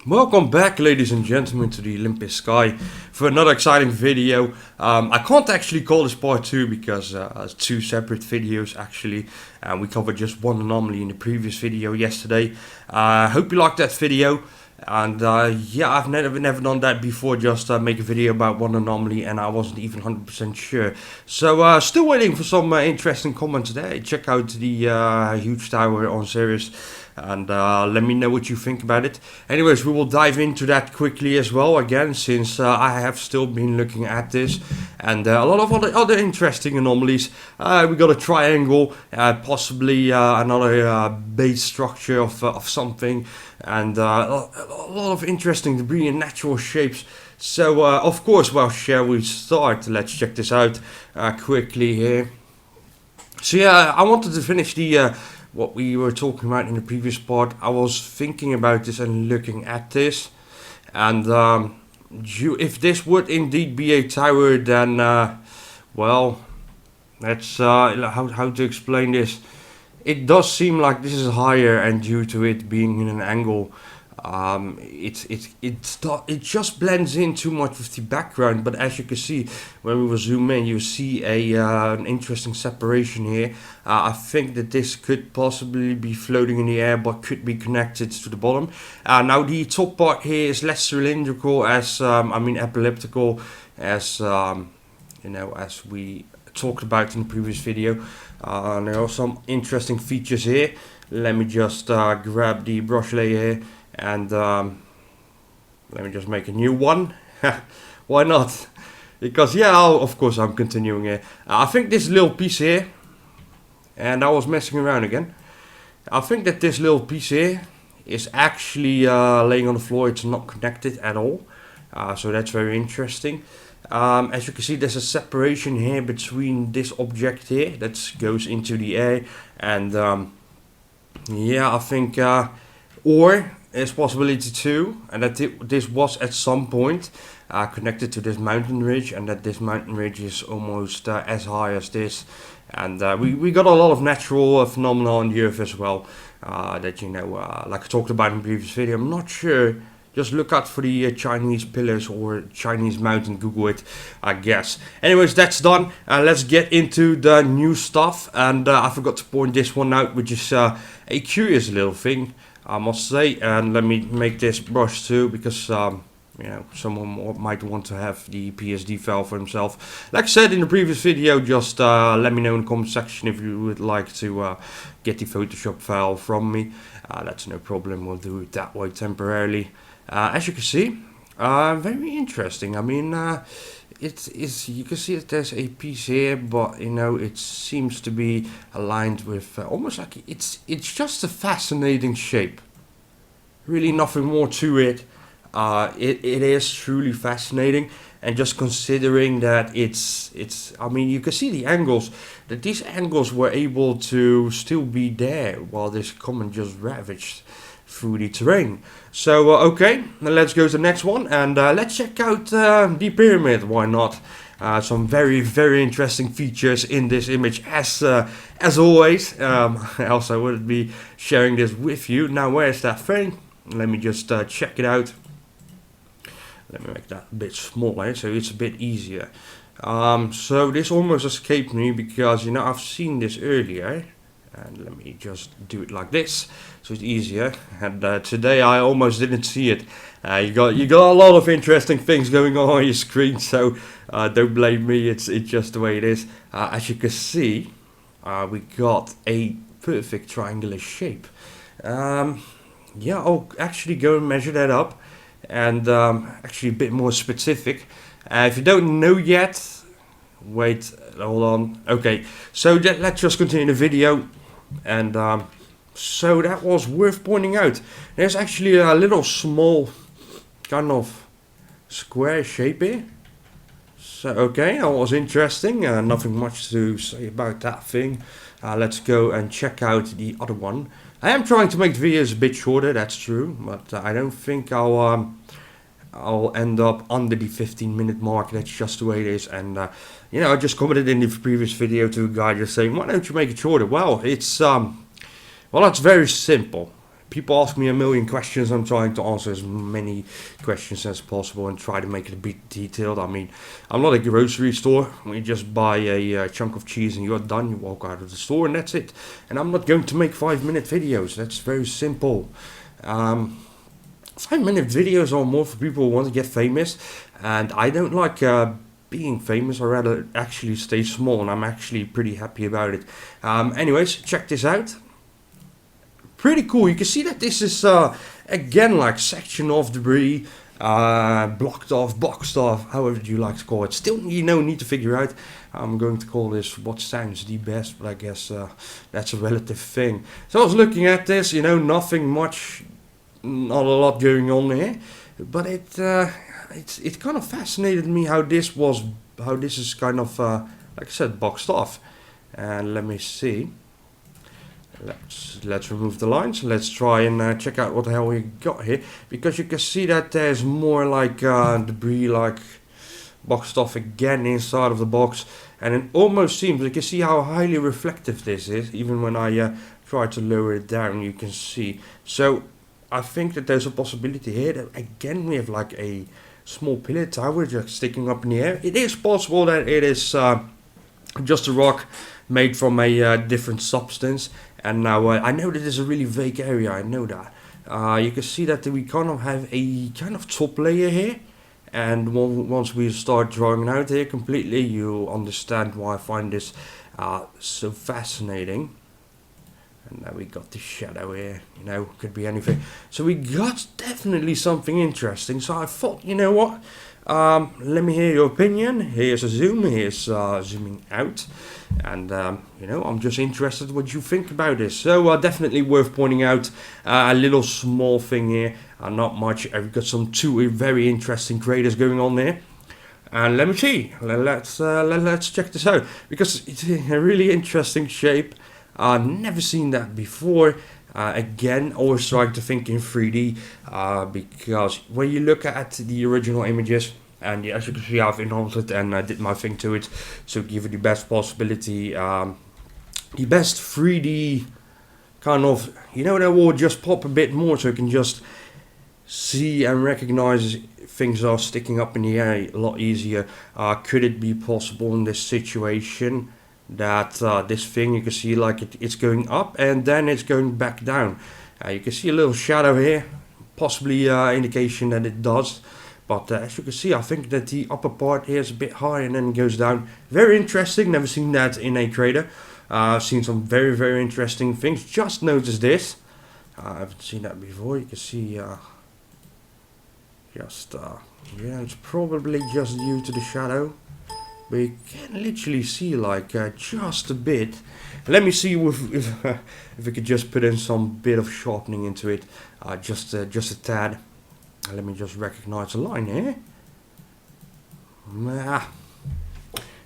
Welcome back, ladies and gentlemen, to the TheOlympusSky for another exciting video. I can't actually call this part 2 because it's two separate videos actually. We covered just one anomaly in the previous video yesterday. Hope you liked that video. And yeah, I've never done that before, just make a video about one anomaly, and I wasn't even 100% sure. So still waiting for some interesting comments there. Check out the huge tower on Ceres, and let me know what you think about it. Anyways, we will dive into that quickly as well, again, since I have still been looking at this, and a lot of other interesting anomalies. We got a triangle, possibly another base structure of something, and a lot of interesting debris and natural shapes. So of course, well, shall we start? Let's check this out quickly here. So yeah, I wanted to finish the what we were talking about in the previous part. I was thinking about this and looking at this, and if this would indeed be a tower, then well, that's how to explain this. It does seem like this is higher, and due to it being in an angle, it just blends in too much with the background. But as you can see, when we will zoom in, you see an interesting separation here. I think that this could possibly be floating in the air, but could be connected to the bottom. Now the top part here is less cylindrical, as elliptical, as you know, as we talked about in the previous video. There are some interesting features here. Let me just grab the brush layer here, and let me just make a new one. Why not? Because yeah, of course I'm continuing here. I think this little piece here, and I was messing around again, I think that this little piece here is actually laying on the floor. It's not connected at all, so that's very interesting. As you can see, there's a separation here between this object here that goes into the air, and yeah, I think or there's possibility too, and that this was at some point connected to this mountain ridge, and that this mountain ridge is almost as high as this. And we got a lot of natural phenomena on the Earth as well, that, you know, like I talked about in the previous video. I'm not sure. Just look out for the Chinese pillars or Chinese mountain, Google it, I guess. Anyways, that's done. Let's get into the new stuff. And I forgot to point this one out, which is a curious little thing, I must say. And let me make this brush too, because you know, someone might want to have the PSD file for himself. Like I said in the previous video, just let me know in the comment section if you would like to get the Photoshop file from me. That's no problem, we'll do it that way temporarily. As you can see, very interesting. I mean, you can see that there's a piece here, but you know, it seems to be aligned with almost like it's just a fascinating shape. Really, nothing more to it. It is truly fascinating, and just considering that it's. I mean, you can see the angles. That these angles were able to still be there while this comet just ravaged through the terrain. So okay, now let's go to the next one, and let's check out the pyramid. Why not? Some very interesting features in this image, as always. Else I wouldn't be sharing this with you. Now, where's that thing? Let me just check it out. Let me make that a bit smaller so it's a bit easier. So this almost escaped me because, you know, I've seen this earlier. And let me just do it like this, so it's easier. And today I almost didn't see it. You got a lot of interesting things going on your screen, so don't blame me. It's just the way it is. As you can see, we got a perfect triangular shape. Yeah, I'll actually go and measure that up, and actually a bit more specific. If you don't know yet, wait, hold on. Okay, so let's just continue the video. And so that was worth pointing out. There's actually a little small kind of square shape here. So okay, that was interesting. Nothing much to say about that thing. Let's go and check out the other one. I am trying to make the videos a bit shorter, that's true, but I don't think I'll end up under the 15-minute mark. That's just the way it is. And you know, I just commented in the previous video to a guy just saying, why don't you make it shorter? Well, it's very simple. people ask me a million questions. I'm trying to answer as many questions as possible and try to make it a bit detailed. I mean, I'm not a grocery store. You just buy a chunk of cheese and you're done. You walk out of the store and that's it. And I'm not going to make 5-minute videos. That's very simple. 5-minute videos are more for people who want to get famous. And I don't like being famous. I'd rather actually stay small, and I'm actually pretty happy about it. Anyways, check this out. Pretty cool. You can see that this is again like section of debris, blocked off, boxed off, however you like to call it. Still, need to figure out. I'm going to call this what sounds the best, but I guess that's a relative thing. So I was looking at this, nothing much, not a lot going on here, but it kind of fascinated me how this is kind of like I said, boxed off. And let me see. Let's remove the lines. Let's try and check out what the hell we got here, because you can see that there's more like debris, like boxed off again inside of the box, and it almost seems, you can see how highly reflective this is. Even when I try to lower it down, you can see. So I think that there's a possibility here that again we have like a small pillar tower just sticking up in the air. It is possible that it is just a rock made from a different substance. And now I know that it's a really vague area, I know that. You can see that we kind of have a kind of top layer here. And once we start drawing it out here completely, you'll understand why I find this so fascinating. And now we got the shadow here, could be anything. So we got definitely something interesting. So I thought, what? Let me hear your opinion. Here's a zoom, here's zooming out. And, I'm just interested what you think about this. So definitely worth pointing out a little small thing here. Not much. I've got two very interesting craters going on there. And let me see. Let's check this out. Because it's a really interesting shape. Never seen that before. Again, always trying to think in 3D, because when you look at the original images, and as you can see, I've enhanced it and I did my thing to it, so give it the best possibility, the best 3D kind of, that will just pop a bit more, so you can just see and recognize things are sticking up in the air a lot easier. Could it be possible in this situation that this thing, you can see like it's going up and then it's going back down? You can see a little shadow here, possibly indication that it does. But as you can see, I think that the upper part here is a bit high and then goes down. Very interesting, never seen that in a crater. I've seen some very, very interesting things. Just noticed this. I haven't seen that before. You can see it's probably just due to the shadow. But you can literally see like just a bit. Let me see if we could just put in some bit of sharpening into it, just a tad. Let me just recognize a line here.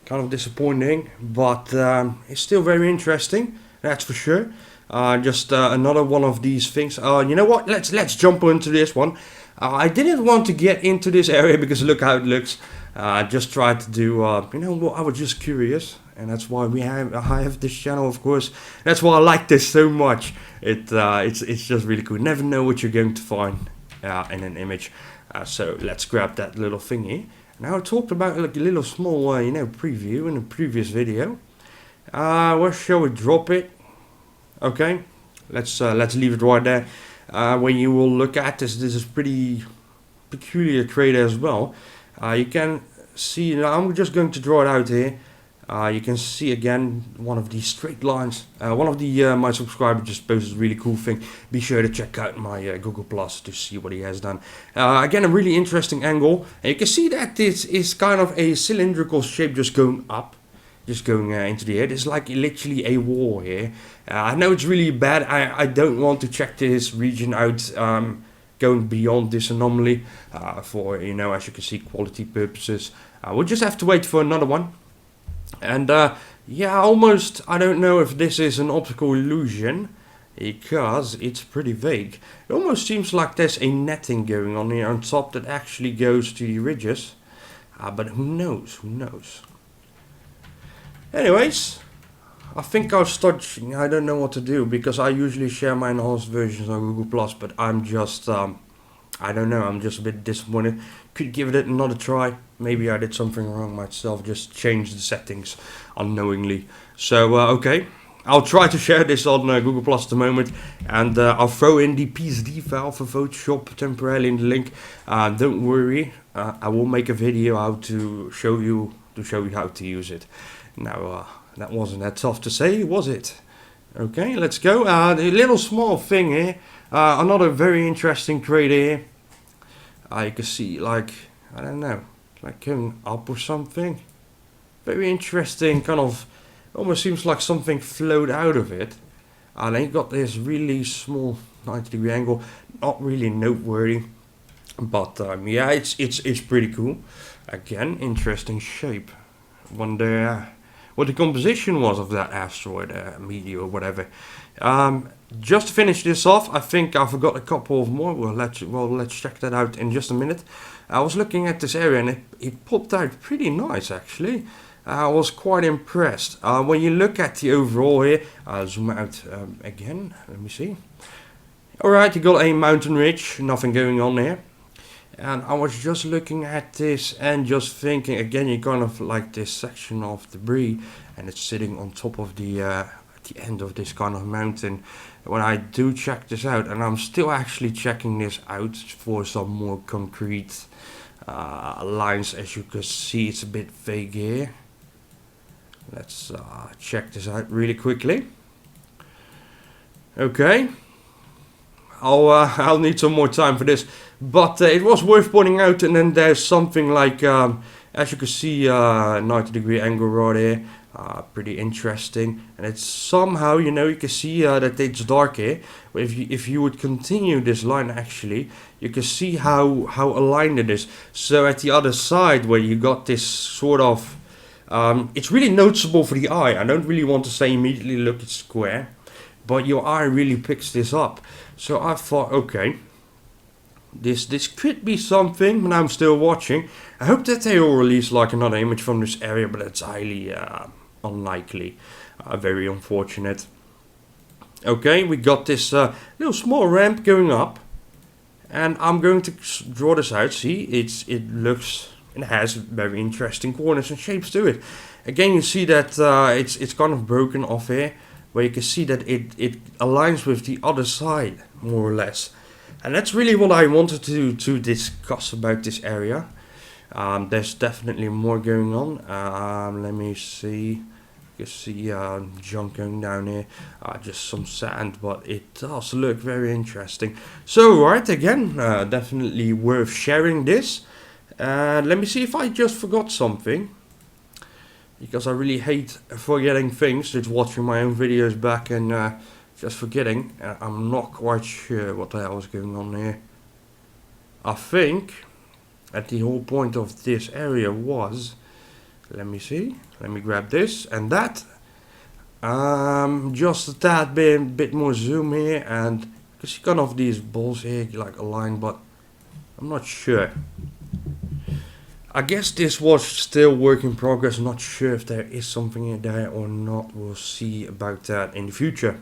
Kind of disappointing, but it's still very interesting. That's for sure. Just another one of these things. You know what? Let's jump into this one. I didn't want to get into this area because look how it looks. I just tried to do, I was just curious, and that's why I have this channel, of course. That's why I like this so much. It's just really cool. You never know what you're going to find in an image. So let's grab that little thingy. Now I talked about like a little small, preview in a previous video. Where shall we drop it? Okay, let's leave it right there. When you will look at this is pretty peculiar crater as well. You can see, now I'm just going to draw it out here. You can see again one of these straight lines. One of my subscribers just posted a really cool thing. Be sure to check out my Google Plus to see what he has done. Again, a really interesting angle. And you can see that this is kind of a cylindrical shape just going up. Just going into the air. There's like literally a wall here. I know it's really bad. I don't want to check this region out going beyond this anomaly for, as you can see, quality purposes. We'll just have to wait for another one. And almost, I don't know if this is an optical illusion, because it's pretty vague. It almost seems like there's a netting going on here on top that actually goes to the ridges. But who knows? Anyways, I think I'll start. I don't know what to do because I usually share my enhanced versions on Google Plus, but I'm just I don't know. I'm just a bit disappointed. Could give it another try. Maybe I did something wrong myself. Just change the settings unknowingly. So okay. I'll try to share this on Google Plus at the moment, and I'll throw in the PSD file for Photoshop temporarily in the link. Don't worry, I will make a video how to show you how to use it. Now that wasn't that tough to say, was it? Okay, let's go. A little small thing here, another very interesting trade here. You can see, like, I don't know, like going up or something. Very interesting, kind of. Almost seems like something flowed out of it. And then you got this really small 90-degree angle, not really noteworthy, but yeah, it's pretty cool. Again, interesting shape. Wonder what the composition was of that asteroid, meteor, or whatever. Just to finish this off, I think I forgot a couple of more. Let's check that out in just a minute. I was looking at this area and it popped out pretty nice actually. I was quite impressed. When you look at the overall here, I'll zoom out again, let me see. Alright, you got a mountain ridge, nothing going on here. And I was just looking at this and just thinking, again, you kind of like this section of debris and it's sitting on top of the end of this kind of mountain. When I do check this out, and I'm still actually checking this out for some more concrete lines, as you can see, it's a bit vague here. Let's check this out really quickly. Okay, I'll need some more time for this, but it was worth pointing out. And then there's something like, as you can see, 90-degree angle right here, pretty interesting. And it's somehow, you know, you can see that it's dark here. But if you would continue this line, actually, you can see how aligned it is. So at the other side, where you got this sort of it's really noticeable for the eye. I don't really want to say immediately look it's square, but your eye really picks this up. So I thought, okay, this could be something, but I'm still watching. I hope that they will release like another image from this area, but it's highly unlikely. Very unfortunate. Okay, we got this little small ramp going up, and I'm going to draw this out. See, it has very interesting corners and shapes to it. Again, you see that it's kind of broken off here, where you can see that it aligns with the other side, more or less. And that's really what I wanted to discuss about this area. There's definitely more going on. Let me see. You can see junk going down here. Just some sand, but it does look very interesting. So, right, again, definitely worth sharing this. Let me see if I just forgot something, because I really hate forgetting things. It's watching my own videos back and just forgetting. I'm not quite sure what the hell is going on here. I think that the whole point of this area was, let me see, let me grab this and that. Just a tad bit more zoom here, and you can see kind of these balls here like aligned, but I'm not sure. I guess this was still work in progress. I'm not sure if there is something in there or not. We'll see about that in the future.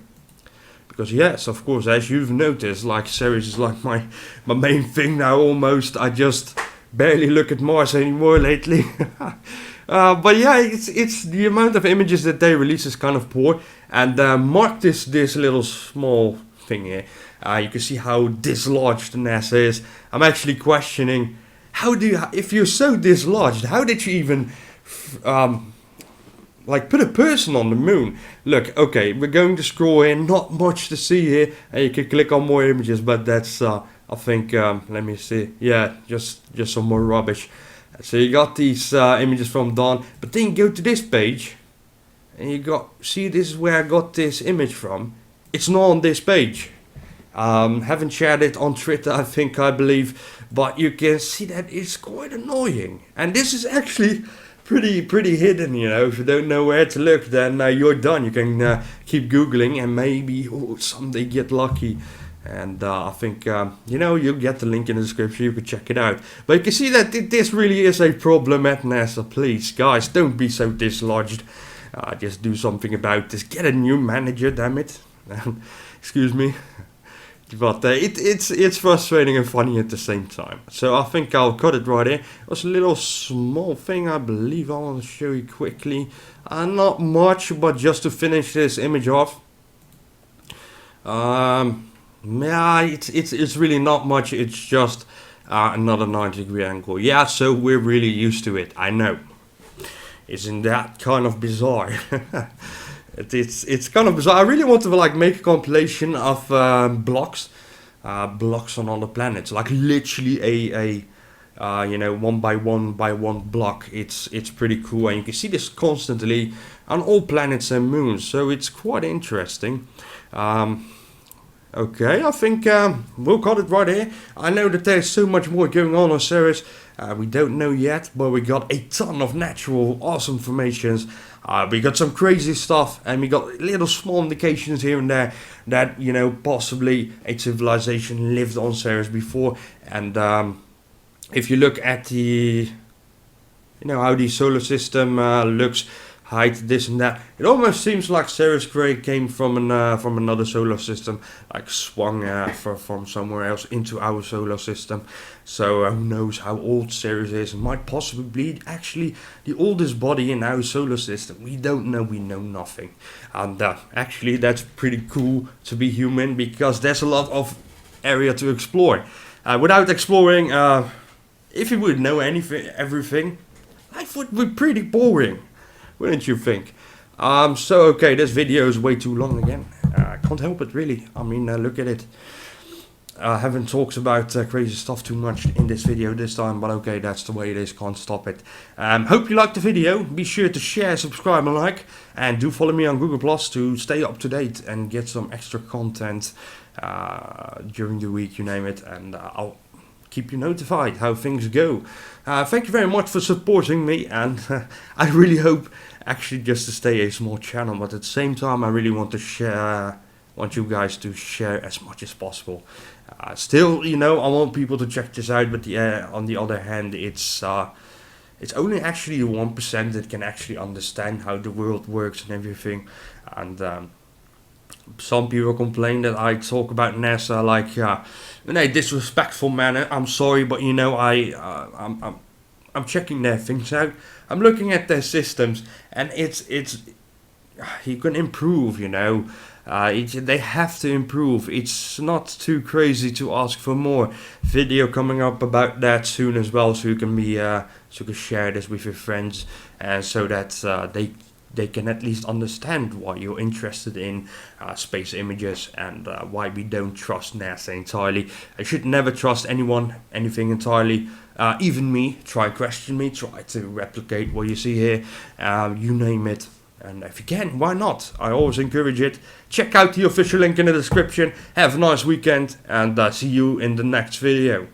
Because yes, of course, as you've noticed, like Ceres is like my main thing now almost. I just barely look at Mars anymore lately. But yeah, it's the amount of images that they release is kind of poor. And mark this little small thing here. You can see how dislodged NASA is. I'm actually questioning, if you're so dislodged, how did you even like put a person on the moon? Look, okay, we're going to scroll in, not much to see here, and you can click on more images, but that's I think let me see, yeah, just some more rubbish. So you got these images from Dawn, but then you go to this page and you see, this is where I got this image from. It's not on this page. Haven't shared it on Twitter, I believe, but you can see that it's quite annoying. And this is actually pretty hidden, you know. If you don't know where to look, then you're done. You can keep googling and maybe someday get lucky. And I think, you know, you'll get the link in the description, you can check it out. But you can see that this really is a problem at NASA. Please, guys, don't be so dislodged. just do something about this. Get a new manager, damn it. Excuse me. But it's frustrating and funny at the same time. So I think I'll cut it right here. It was a little small thing I believe I want to show you quickly. Not much, but just to finish this image off. Yeah, it's really not much. It's just another 90-degree angle. Yeah, so we're really used to it. I know. Isn't that kind of bizarre? It's kind of bizarre. I really want to like make a compilation of blocks on other planets, like literally a one by one block. It's pretty cool, and you can see this constantly on all planets and moons. So it's quite interesting. Okay, I think we'll cut it right here. I know that there's so much more going on Ceres. We don't know yet, but we got a ton of natural, awesome formations. We got some crazy stuff, and we got little small indications here and there that, possibly a civilization lived on Ceres before. And if you look at the, how the solar system looks, height, this and that, it almost seems like Ceres came from another solar system, like swung from somewhere else into our solar system. So who knows how old Ceres is? It might possibly be actually the oldest body in our solar system. We don't know. We know nothing. And actually, that's pretty cool to be human, because there's a lot of area to explore. Without exploring, if you would know everything, life would be pretty boring. Wouldn't you think? So okay, this video is way too long again. I can't help it, really. I mean, look at it. I haven't talked about crazy stuff too much in this video this time, but okay, that's the way it is. Can't stop it. Hope you liked the video. Be sure to share, subscribe, and like. And do follow me on Google Plus to stay up to date and get some extra content during the week, you name it. And I'll keep you notified how things go. Thank you very much for supporting me, and I really hope actually just to stay a small channel, but at the same time I really want you guys to share as much as possible. Still, I want people to check this out, but on the other hand, it's only actually 1% that can actually understand how the world works and everything. And some people complain that I talk about NASA like in a disrespectful manner. I'm sorry, but I'm checking their things out. I'm looking at their systems, and it's you can improve. They have to improve. It's not too crazy to ask for more. Video coming up about that soon as well, so you can share this with your friends, and so that they can at least understand why you're interested in space images, and why we don't trust NASA entirely. I should never trust anything entirely. Even me. Try question me. Try to replicate what you see here. You name it. And if you can, why not? I always encourage it. Check out the official link in the description. Have a nice weekend, and see you in the next video.